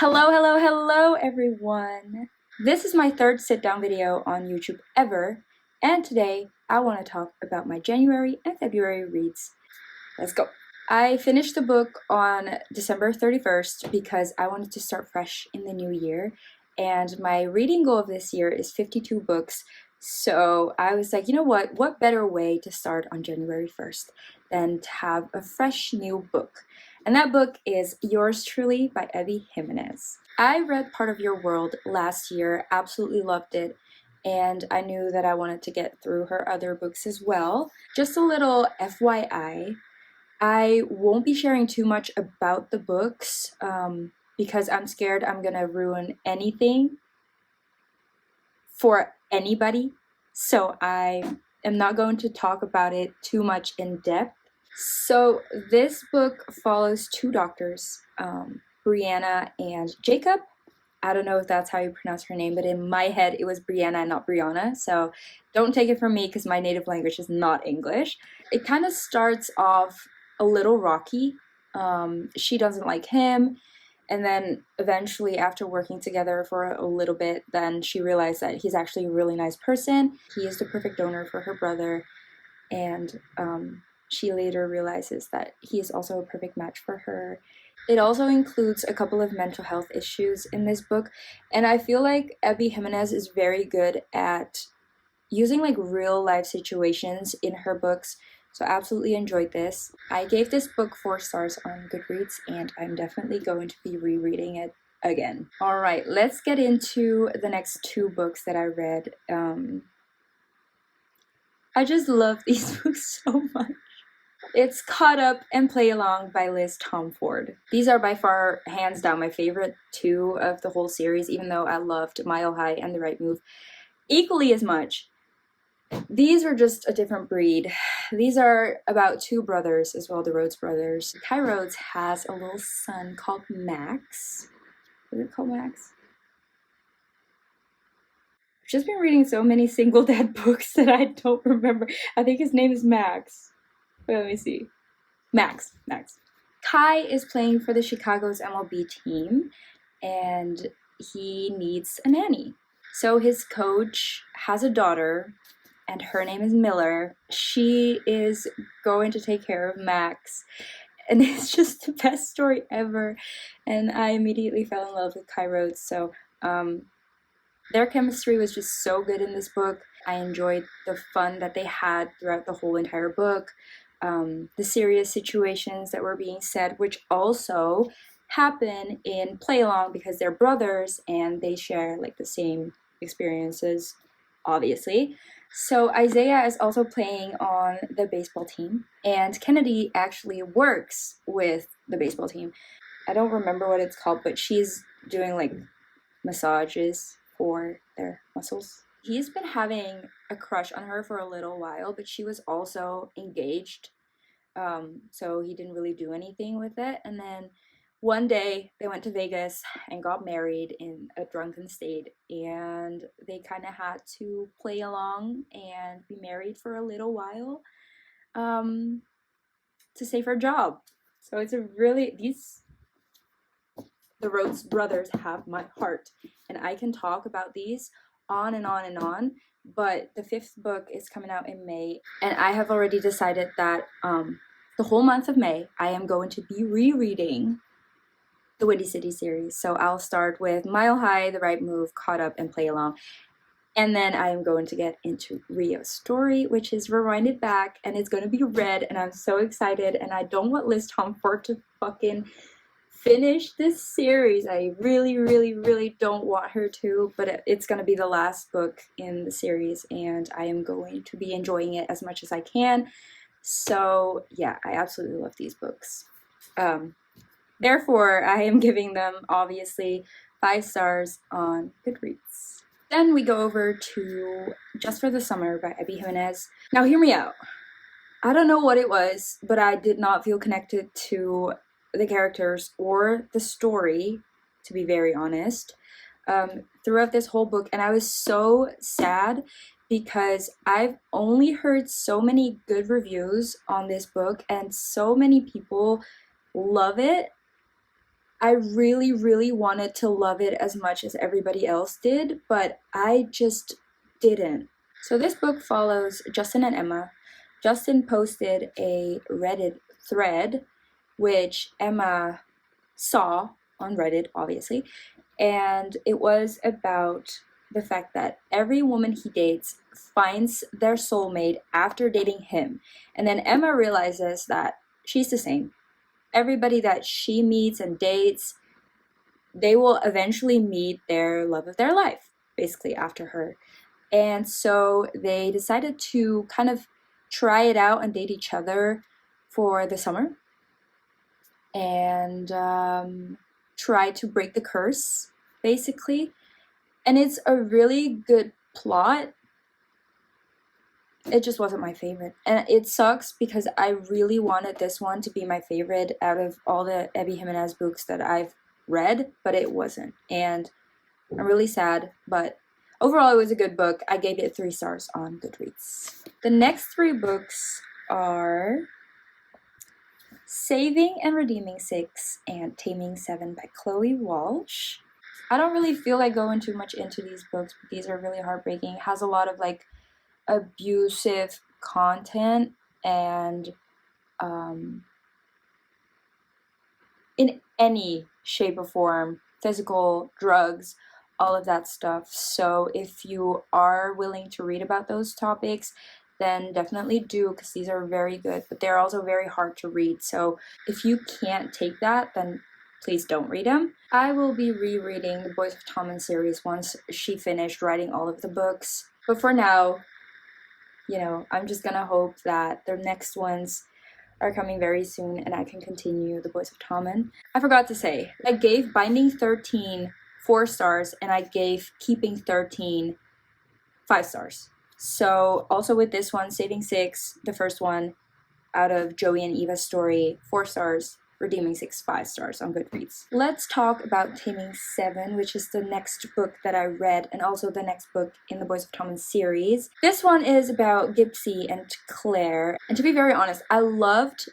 Hello everyone! This is my third sit-down video on YouTube ever, and today I want to talk about my January and February reads. Let's go! I finished the book on December 31st because I wanted to start fresh in the new year, and my reading goal of this year is 52 books, so I was like, you know what better way to start on January 1st than to have a fresh new book? And that book is Yours Truly by Abby Jimenez. I read Part of Your World last year, absolutely loved it, and I knew that I wanted to get through her other books as well. Just a little FYI, I won't be sharing too much about the books because I'm scared I'm gonna ruin anything for anybody, so I am not going to talk about it too much in depth. So this book follows two doctors, Brianna and Jacob. I don't know if that's how you pronounce her name, but in my head it was Brianna and not Brianna, so don't take it from me because my native language is not English. It kind of starts off a little rocky. She doesn't like him, and then eventually after working together for a little bit, then she realized that he's actually a really nice person. He is the perfect donor for her brother, and she later realizes that he is also a perfect match for her. It also includes a couple of mental health issues in this book, and I feel like Abby Jimenez is very good at using like real life situations in her books, so I absolutely enjoyed this. I gave this book 4 stars on Goodreads, and I'm definitely going to be rereading it again. Alright, let's get into the next 2 books that I read. I just love these books so much. It's Caught Up and Play Along by Liz Tomford. These are by far, hands down, my favorite 2 of the whole series, even though I loved Mile High and The Right Move equally as much. These were just a different breed. These are about 2 brothers as well, the Rhodes brothers. Kai Rhodes has a little son called Max. Is it called Max? I've just been reading so many single dad books that I don't remember. I think his name is Max. Wait, let me see. Max. Kai is playing for the Chicago's MLB team, and he needs a nanny. So his coach has a daughter, and her name is Miller. She is going to take care of Max, and it's just the best story ever. And I immediately fell in love with Kai Rhodes, so their chemistry was just so good in this book. I enjoyed the fun that they had throughout the whole entire book. The serious situations that were being said, which also happen in Play Along because they're brothers and they share like the same experiences, obviously. So Isaiah is also playing on the baseball team, and Kennedy actually works with the baseball team. I don't remember what it's called, but she's doing like massages for their muscles. He's been having a crush on her for a little while, but she was also engaged, so he didn't really do anything with it. And then one day they went to Vegas and got married in a drunken state, and they kind of had to play along and be married for a little while to save her job. So it's a really, the Rhodes brothers have my heart, and I can talk about these on and on and on, but the 5th book is coming out in May, and I have already decided that the whole month of May I am going to be rereading the Windy City series. So I'll start with Mile High, The Right Move, Caught Up, and Play Along, and then I am going to get into Rio's story, which is Rewinded Back, and it's going to be read, and I'm so excited, and I don't want Liz Tomford to fucking finish this series. I really don't want her to, but it's going to be the last book in the series, and I am going to be enjoying it as much as I can. So yeah, I absolutely love these books. Therefore, I am giving them, obviously, 5 stars on Goodreads. Then we go over to Just for the Summer by Abby Jimenez. Now hear me out. I don't know what it was, but I did not feel connected to the characters or the story, to be very honest, throughout this whole book, and I was so sad because I've only heard so many good reviews on this book and so many people love it. I really, really wanted to love it as much as everybody else did, but I just didn't. So this book follows Justin and Emma. Justin posted a Reddit thread, which Emma saw on Reddit, obviously, and it was about the fact that every woman he dates finds their soulmate after dating him. And then Emma realizes that she's the same. Everybody that she meets and dates, they will eventually meet their love of their life, basically, after her. And so they decided to kind of try it out and date each other for the summer and try to break the curse, basically. And it's a really good plot. It just wasn't my favorite. And it sucks because I really wanted this one to be my favorite out of all the Abby Jimenez books that I've read, but it wasn't. And I'm really sad, but overall it was a good book. I gave it 3 stars on Goodreads. The next 3 books are Saving and Redeeming 6 and Taming 7 by Chloe Walsh. I don't really feel like going too much into these books, but these are really heartbreaking. It has a lot of like abusive content and in any shape or form, physical, drugs, all of that stuff. So if you are willing to read about those topics, then definitely do, because these are very good, but they're also very hard to read. So if you can't take that, then please don't read them. I will be rereading the Boys of Tommen series once she finished writing all of the books. But for now, you know, I'm just gonna hope that the next ones are coming very soon and I can continue the Boys of Tommen. I forgot to say, I gave Binding 13 4 stars and I gave Keeping 13 5 stars. So also with this one, Saving 6, the first one out of Joey and Eva's story, 4 stars. Redeeming 6, 5 stars on Goodreads. Let's talk about Taming 7, which is the next book that I read and also the next book in the Boys of Tommen series. This one is about Gypsy and Claire, and to be very honest, I loved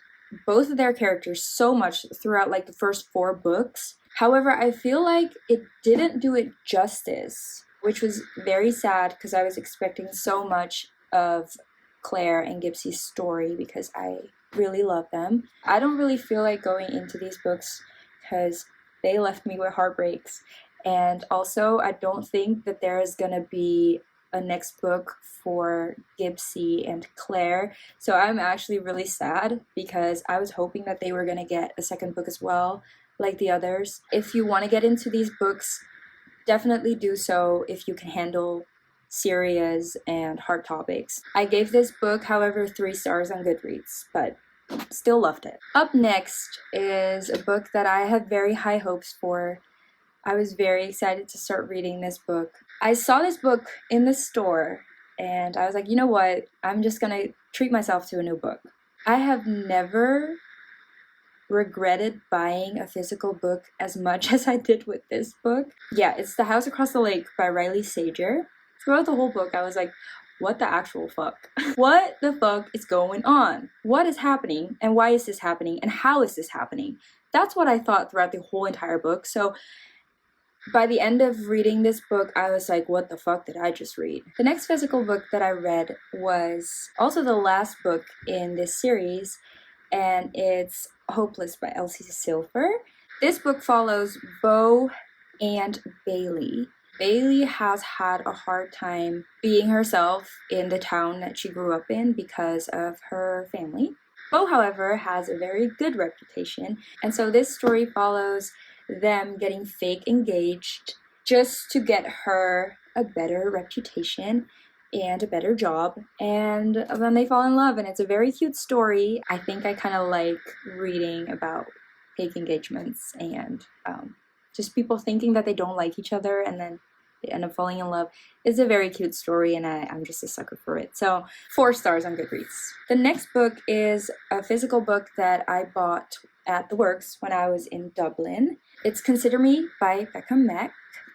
both of their characters so much throughout like the first 4 books. However, I feel like it didn't do it justice, which was very sad because I was expecting so much of Claire and Gypsy's story because I really love them. I don't really feel like going into these books because they left me with heartbreaks, and also I don't think that there is gonna be a next book for Gypsy and Claire, so I'm actually really sad because I was hoping that they were gonna get a second book as well, like the others. If you want to get into these books, definitely do so if you can handle serious and hard topics. I gave this book, however, 3 stars on Goodreads, but still loved it. Up next is a book that I have very high hopes for. I was very excited to start reading this book. I saw this book in the store and I was like, you know what? I'm just gonna treat myself to a new book. I have never regretted buying a physical book as much as I did with this book. Yeah, it's The House Across the Lake by Riley Sager. Throughout the whole book, I was like, what the actual fuck? What the fuck is going on? What is happening? And why is this happening? And how is this happening? That's what I thought throughout the whole entire book. So by the end of reading this book, I was like, what the fuck did I just read? The next physical book that I read was also the last book in this series, and it's Hopeless by Elsie Silver. This book follows Bo and Bailey. Bailey has had a hard time being herself in the town that she grew up in because of her family. Bo, however, has a very good reputation, and so this story follows them getting fake engaged just to get her a better reputation and a better job, and then they fall in love, and it's a very cute story. I think I kind of like reading about fake engagements and just people thinking that they don't like each other and then they end up falling in love. It's a very cute story and I'm just a sucker for it. So 4 stars on Goodreads. The next book is a physical book that I bought at the Works when I was in Dublin. It's Consider Me by Becca Mack.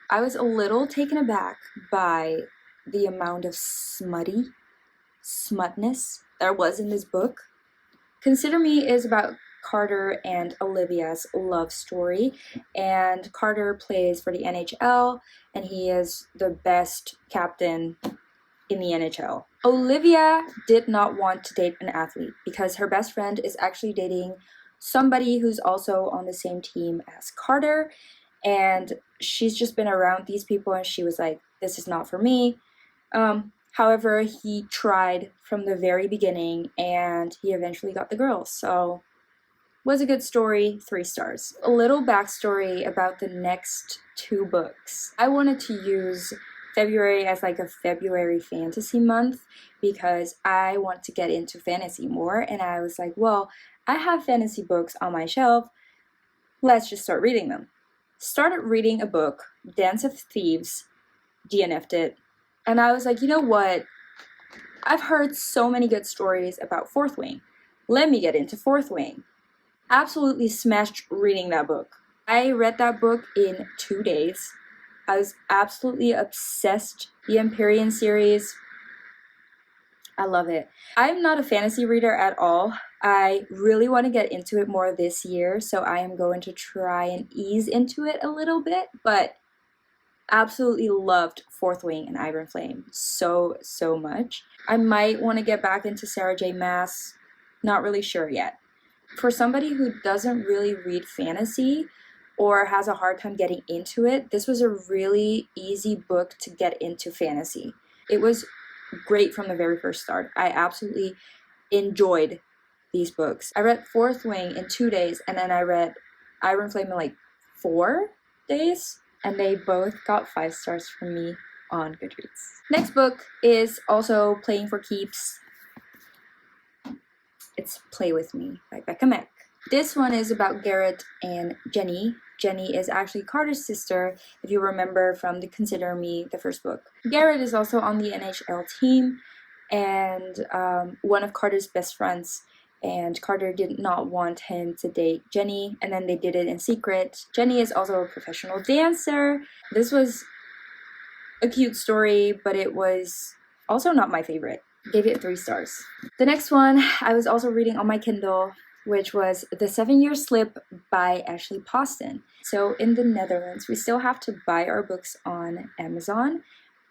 I was a little taken aback by the amount of smutness there was in this book. Consider Me is about Carter and Olivia's love story. And Carter plays for the NHL, and he is the best captain in the NHL. Olivia did not want to date an athlete because her best friend is actually dating somebody who's also on the same team as Carter, and she's just been around these people and she was like, this is not for me. However, he tried from the very beginning and he eventually got the girl, so was a good story, 3 stars. A little backstory about the next 2 books. I wanted to use February as like a February fantasy month because I want to get into fantasy more, and I was like, well, I have fantasy books on my shelf, let's just start reading them. Started reading a book, Dance of Thieves, DNF'd it, and I was like, you know what, I've heard so many good stories about Fourth Wing, let me get into Fourth Wing. Absolutely smashed reading that book. I read that book in 2 days. I was absolutely obsessed. The Empyrean series, I love it. I'm not a fantasy reader at all. I really want to get into it more this year, so I am going to try and ease into it a little bit, but absolutely loved Fourth Wing and Iron Flame so much. I might want to get back into Sarah J. Maas, not really sure yet. For somebody who doesn't really read fantasy or has a hard time getting into it, this was a really easy book to get into fantasy. It was great from the very first start. I absolutely enjoyed these books. I read Fourth Wing in 2 days, and then I read Iron Flame in like 4 days, and they both got 5 stars from me on Goodreads. Next book is also Playing for Keeps. It's Play With Me by Becca Mack. This one is about Garrett and Jenny. Jenny is actually Carter's sister, if you remember from the Consider Me, the first book. Garrett is also on the NHL team and one of Carter's best friends. And Carter did not want him to date Jenny, and then they did it in secret. Jenny is also a professional dancer. This was a cute story, but it was also not my favorite. Gave it 3 stars. The next one I was also reading on my Kindle, which was The 7-Year Slip by Ashley Poston. So in the Netherlands, we still have to buy our books on Amazon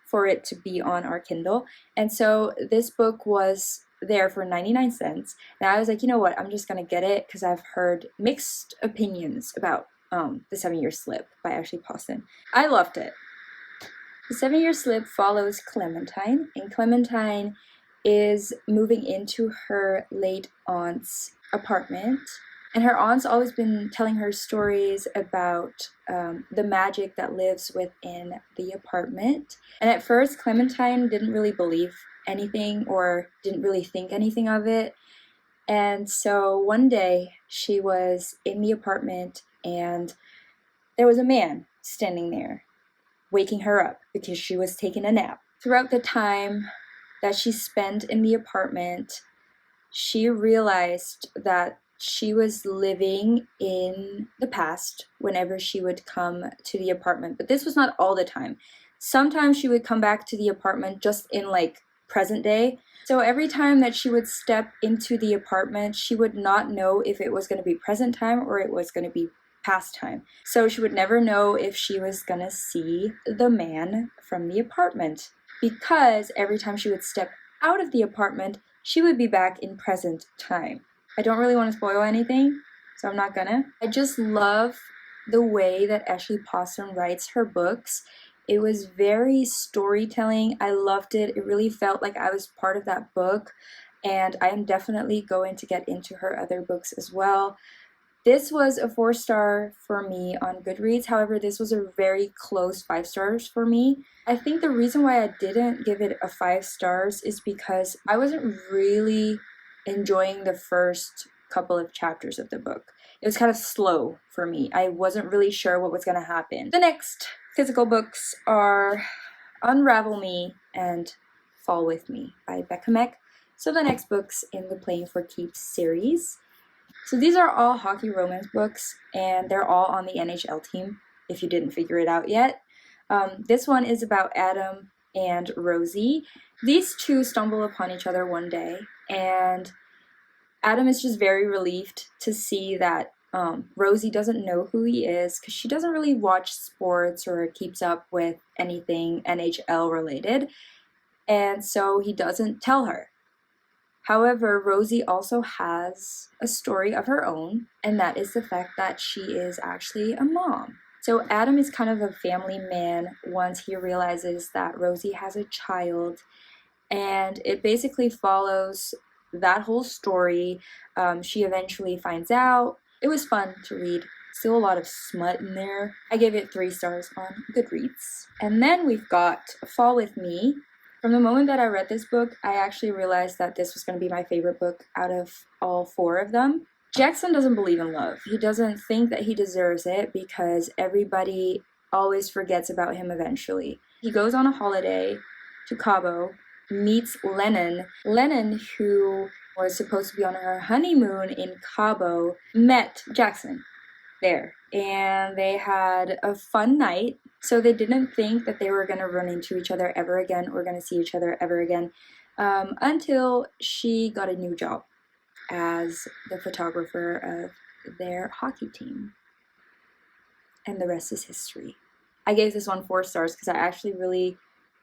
for it to be on our Kindle. And so this book was there for 99 cents. And I was like, you know what, I'm just gonna get it because I've heard mixed opinions about The 7-Year Slip by Ashley Poston. I loved it. The 7-Year Slip follows Clementine, and Clementine is moving into her late aunt's apartment, and her aunt's always been telling her stories about the magic that lives within the apartment. And at first Clementine didn't really believe anything or didn't really think anything of it, and so one day she was in the apartment and there was a man standing there waking her up because she was taking a nap. Throughout the time that she spent in the apartment, she realized that she was living in the past whenever she would come to the apartment. But this was not all the time. Sometimes she would come back to the apartment just in like present day. So every time that she would step into the apartment, she would not know if it was going to be present time or it was going to be past time. So she would never know if she was going to see the man from the apartment, because every time she would step out of the apartment, she would be back in present time. I don't really want to spoil anything, so I'm not gonna. I just love the way that Ashley Poston writes her books. It was very storytelling. I loved it. It really felt like I was part of that book, and I am definitely going to get into her other books as well. This was a 4-star for me on Goodreads. However, this was a very close 5 stars for me. I think the reason why I didn't give it a 5 stars is because I wasn't really enjoying the first couple of chapters of the book. It was kind of slow for me. I wasn't really sure what was going to happen. The next physical books are Unravel Me and Fall With Me by Becca Mack. So the next books in the Playing for Keeps series. So these are all hockey romance books, and they're all on the NHL team, if you didn't figure it out yet. This one is about Adam and Rosie. These two stumble upon each other one day, and Adam is just very relieved to see that Rosie doesn't know who he is because she doesn't really watch sports or keeps up with anything NHL related, and so he doesn't tell her. However, Rosie also has a story of her own, and that is the fact that she is actually a mom. So Adam is kind of a family man once he realizes that Rosie has a child, and it basically follows that whole story. She eventually finds out. It was fun to read. Still a lot of smut in there. I gave it 3 stars on Goodreads. And then we've got Fall With Me. From the moment that I read this book, I actually realized that this was going to be my favorite book out of all 4 of them. Jackson doesn't believe in love. He doesn't think that he deserves it because everybody always forgets about him eventually. He goes on a holiday to Cabo, meets Lennon. Lennon, who was supposed to be on her honeymoon in Cabo, met Jackson there, and they had a fun night. So they didn't think that they were going to run into each other ever again or going to see each other ever again until she got a new job as the photographer of their hockey team. And the rest is history. I gave this one 4 stars because I actually really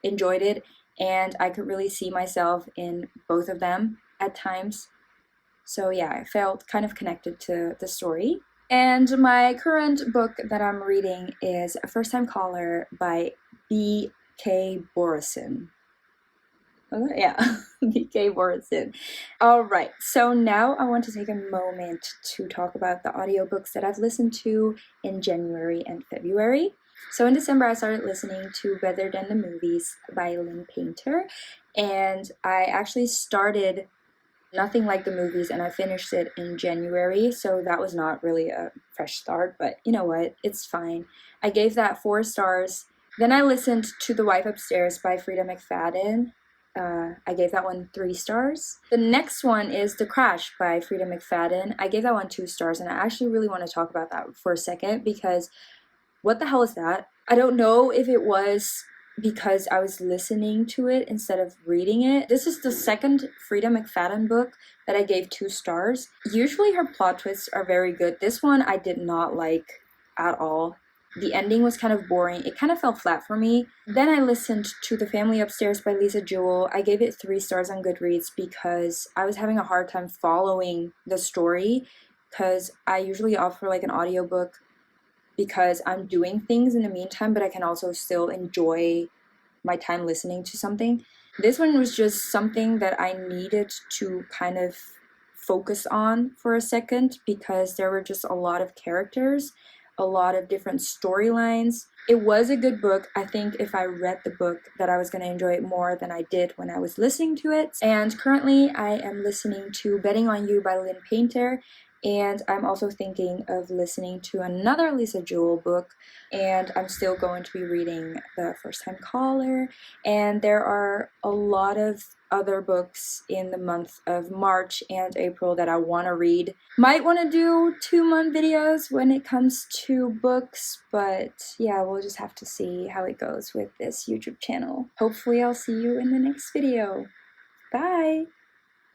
enjoyed it, and I could really see myself in both of them at times. So yeah, I felt kind of connected to the story. And my current book that I'm reading is A First Time Caller by B.K. Borison. Yeah, B.K. Borison. All right, so now I want to take a moment to talk about the audiobooks that I've listened to in January and February. So in December, I started listening to Better Than the Movies by Lynn Painter, and I actually started Nothing Like the Movies, and I finished it in January, so that was not really a fresh start, but you know what, it's fine. I gave that 4 stars. Then I listened to The Wife Upstairs by Frida McFadden. I gave that one 3 stars. The next one is The Crash by Frida McFadden. I gave that one 2 stars, and I actually really want to talk about that for a second because what the hell is that? I don't know if it was because I was listening to it instead of reading it. This is the second Frida McFadden book that I gave 2 stars. Usually her plot twists are very good. This one I did not like at all. The ending was kind of boring. It kind of fell flat for me. Then I listened to The Family Upstairs by Lisa Jewell. I gave it 3 stars on Goodreads because I was having a hard time following the story because I usually opt for like an audiobook because I'm doing things in the meantime, but I can also still enjoy my time listening to something. This one was just something that I needed to kind of focus on for a second because there were just a lot of characters, a lot of different storylines. It was a good book. I think if I read the book that I was going to enjoy it more than I did when I was listening to it. And currently I am listening to Betting on You by Lynn Painter. And I'm also thinking of listening to another Lisa Jewell book, and I'm still going to be reading The First Time Caller. And there are a lot of other books in the month of March and April that I want to read. Might want to do 2-month videos when it comes to books, but yeah, we'll just have to see how it goes with this YouTube channel. Hopefully I'll see you in the next video. Bye!